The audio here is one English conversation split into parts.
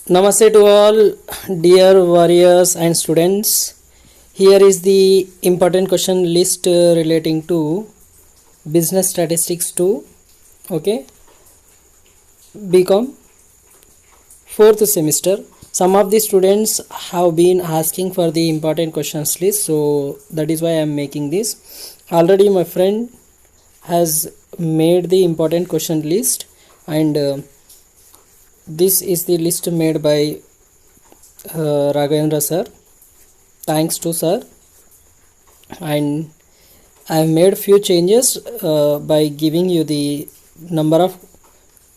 Namaste to all dear warriors and students. Here is the important question list relating to business statistics 2. Okay, BCom 4th semester. Some of the students have been asking for the important questions list, so that is why I am making this. Already my friend has made the important question list, and this is the list made by Raghavendra sir. Thanks to sir. And I have made few changes by giving you the number of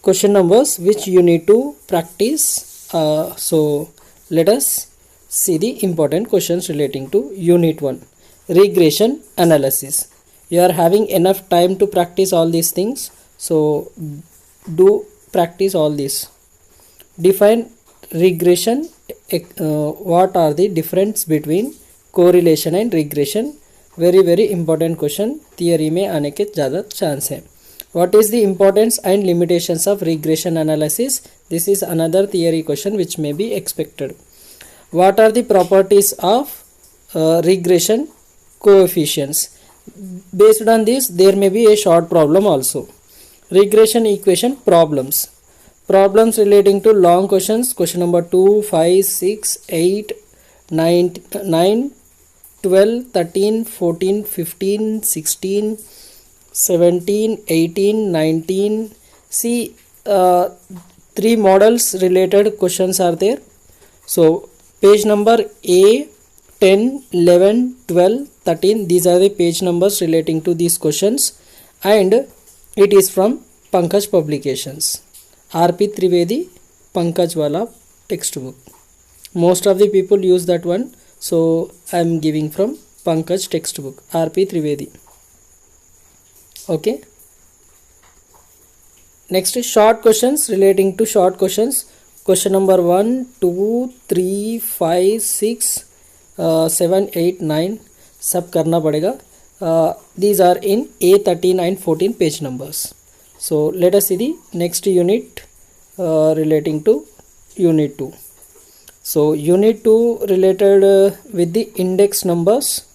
question numbers which you need to practice. So let us see the important questions relating to Unit 1, regression analysis. You are having enough time to practice all these things, so do practice all this. Define regression. What are the difference between correlation and regression? very important question, theory में आने के ज़्यादा chance है. What is the importance and limitations of regression analysis? This is another theory question which may be expected. What are the properties of regression coefficients? Based on this, there may be a short problem also. Regression equation problems. Problems relating to long questions. Question number 2, 5, 6, 8, 9, 12, 13, 14, 15, 16, 17, 18, 19. See, 3 models related questions are there. So page number A, 10, 11, 12, 13. These are the page numbers relating to these questions, and it is from Pankaj Publications. R.P. Trivedi, Pankaj wala textbook. Most of the people use that one, so I am giving from Pankaj textbook, R.P. Trivedi. Okay. Next is short questions. Relating to short questions, question number 1, 2, 3, 5, 6, 7, 8, 9 सब करना पड़ेगा. These are in A13 and 14 page numbers. So let us see the next unit relating to unit 2. So unit 2 related with the index numbers.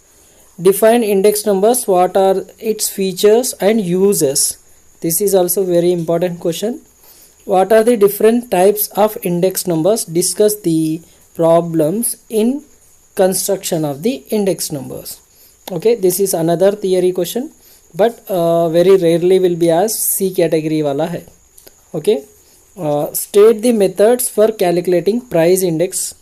Define index numbers. What are its features and uses? This is also very important question. What are the different types of index numbers? Discuss the problems in construction of the index numbers. Okay, this is another theory question, but very rarely will be asked. C category wala hai. Okay. State the methods for calculating price index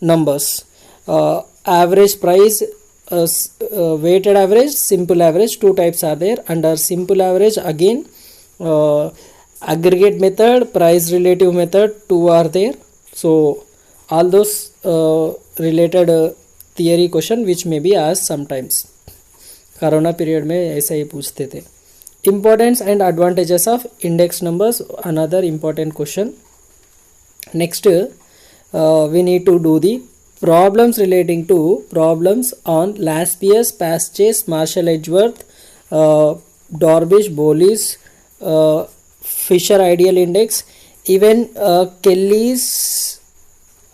numbers. Average price, weighted average, simple average. 2 types are there. Under simple average, again aggregate method, price relative method, 2 are there. So all those related theory question which may be asked sometimes. Corona period में ऐसा ही पूछते थे. Importance and advantages of index numbers, another important question. Next, we need to do the problems relating to problems on Laspeyres, Pastès, Marshall Edgeworth, Dorbish, Bolis, Fisher Ideal Index, even Kelly's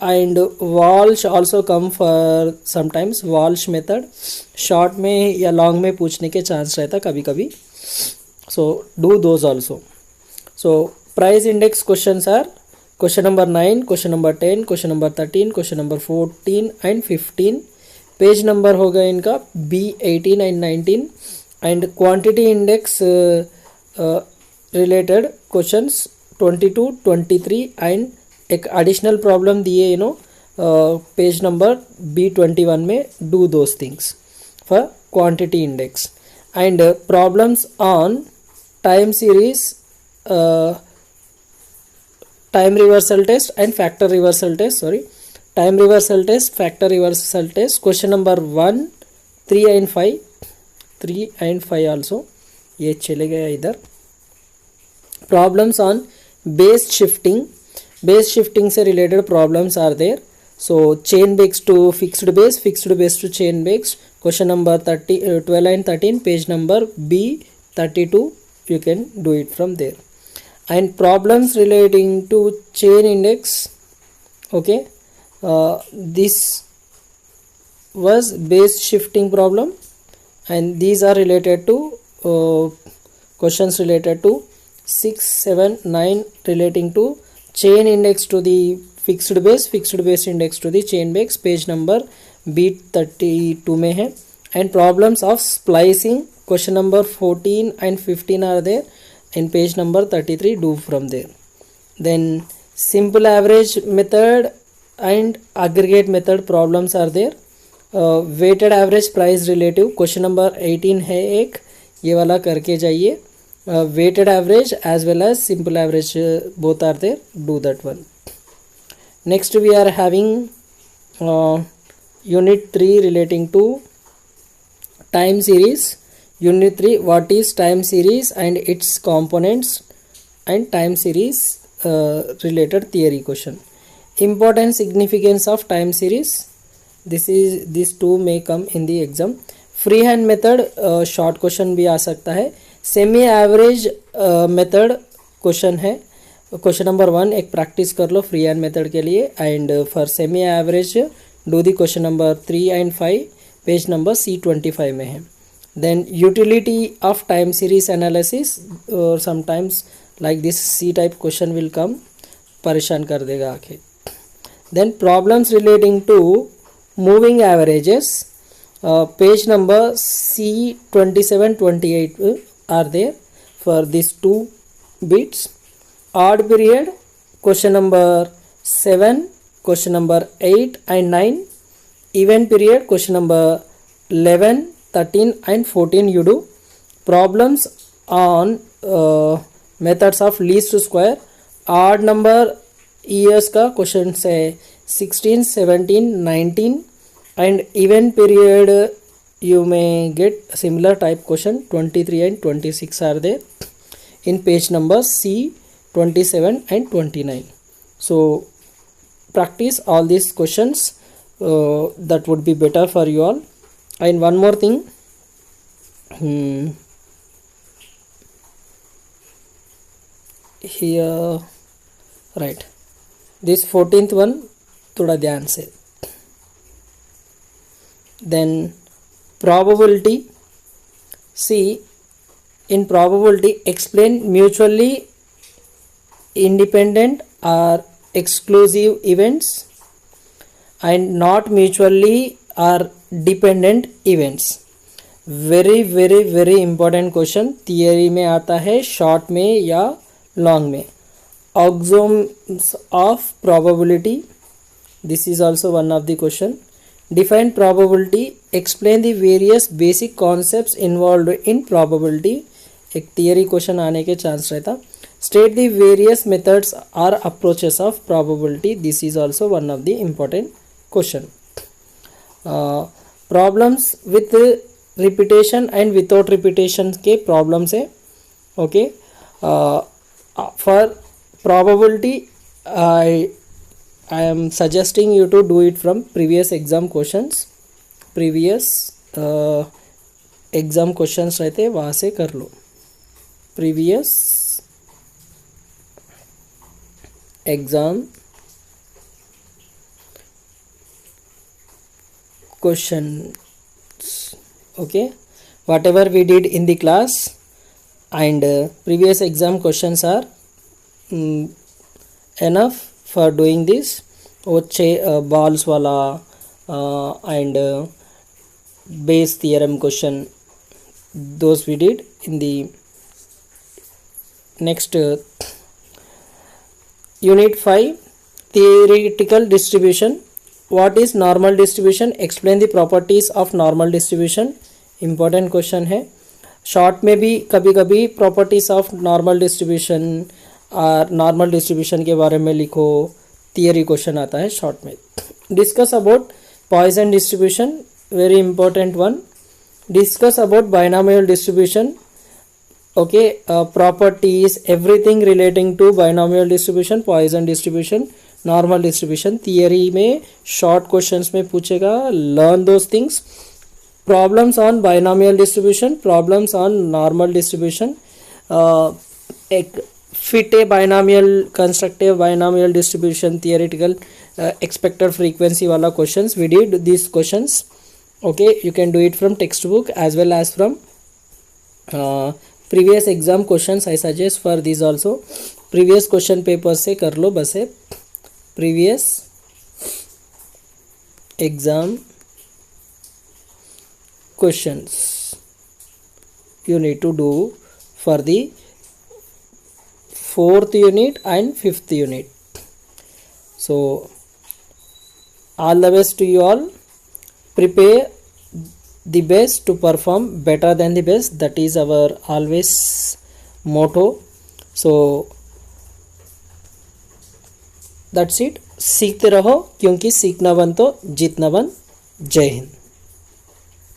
and Walsh also come for sometimes. Walsh method short में या long में पूछने के chance रहता कभी कभी. So do those also. So price index questions are question number 9, question number 10, question number 13, question number 14 and 15. Page number होगा इनका B18 and 19. And quantity index related questions 22, 23 and एक additional problem दिए page number B21 में. Do those things for quantity index. And problems on time series, time reversal test and factor reversal test. Time reversal test, factor reversal test. Question number 1, 3 and 5. 3 and 5 also. ये चले गया इधर. Problems on base shifting. Base shifting से related problems are there. So chain base to fixed base to chain base. Question number 12 and 13, page number B32. You can do it from there. And problems relating to chain index, Okay, this was base shifting problem, and these are related to questions related to 6, 7, 9 relating to chain index to the fixed base index to the chain base. Page number B32 में है. And problems of splicing, question number 14 and 15 are there in page number 33. Do from there. Then simple average method and aggregate method problems are there. Weighted average price relative question number 18 है एक, ये वाला करके जाइए. Weighted average as well as simple average both are there, do that one. Next we are having unit 3 relating to time series. Unit 3, what is time series and its components and time series related theory question. Important significance of time series. These two may come in the exam. Free hand method short question भी आ सकता है. Semi average method question है. Question number 1 एक practice कर लो free hand method के लिए. And for semi average do the question number 3 and 5 page number C25 में है. Then utility of time series analysis, sometimes like this C type question will come, परेशान कर देगा आखिर. Then problems relating to moving averages, page number C27-28 are there for these two bits. Odd period question number 7, question number 8 and 9. Even period question number 11, 13 and 14 you do. Problems on methods of least square. odd number years का question है 16, 17, 19 and even period you may get similar type question 23 and 26 are there in page number C27 and 29. So practice all these questions, that would be better for you all. And one more thing, here right, this 14th one थोड़ा ध्यान से. Then probability, see in probability explain mutually independent or exclusive events and not mutually or dependent events. very very very important question, theory में आता है, short में या long में. axioms of probability, this is also one of the question. Define probability, explain the various basic concepts involved in probability, एक theory question आने के chance रहता. State the various methods or approaches of probability, this is also one of the important question. Problems with repetition and without repetition के problems है. Okay, for probability I am suggesting you to do it from previous exam questions. previous exam questions रहते वहाँ से कर लो. previous exam questions, okay, whatever we did in the class and previous exam questions are enough for doing this. balls wala and base theorem question, those we did in the next unit 5. theoretical distribution, what is normal distribution, explain the properties of normal distribution, important question है. Short में भी कभी कभी properties of normal distribution और normal distribution के बारे में लिखो, थियरी क्वेश्चन आता है शॉर्ट में. Discuss about Poisson distribution, very important one. Discuss about binomial distribution, okay, properties everything relating to binomial distribution, Poisson distribution, normal distribution. Theory में short questions में पूछेगा, learn those things. problems on binomial distribution, problems on normal distribution. एक fit a binomial, construct a binomial distribution, theoretical expected frequency wala questions. We did these questions. Okay, you can do it from textbook as well as from previous exam questions. I suggest for these also. Previous question papers से कर लो बस है. Previous exam questions you need to do for the 4th unit and 5th unit. So all the best to you all. Prepare the best to perform better than the best. That is our always motto. So that's it. सीखते रहो क्योंकि सीखना बन तो जीतना बन. जय हिंद.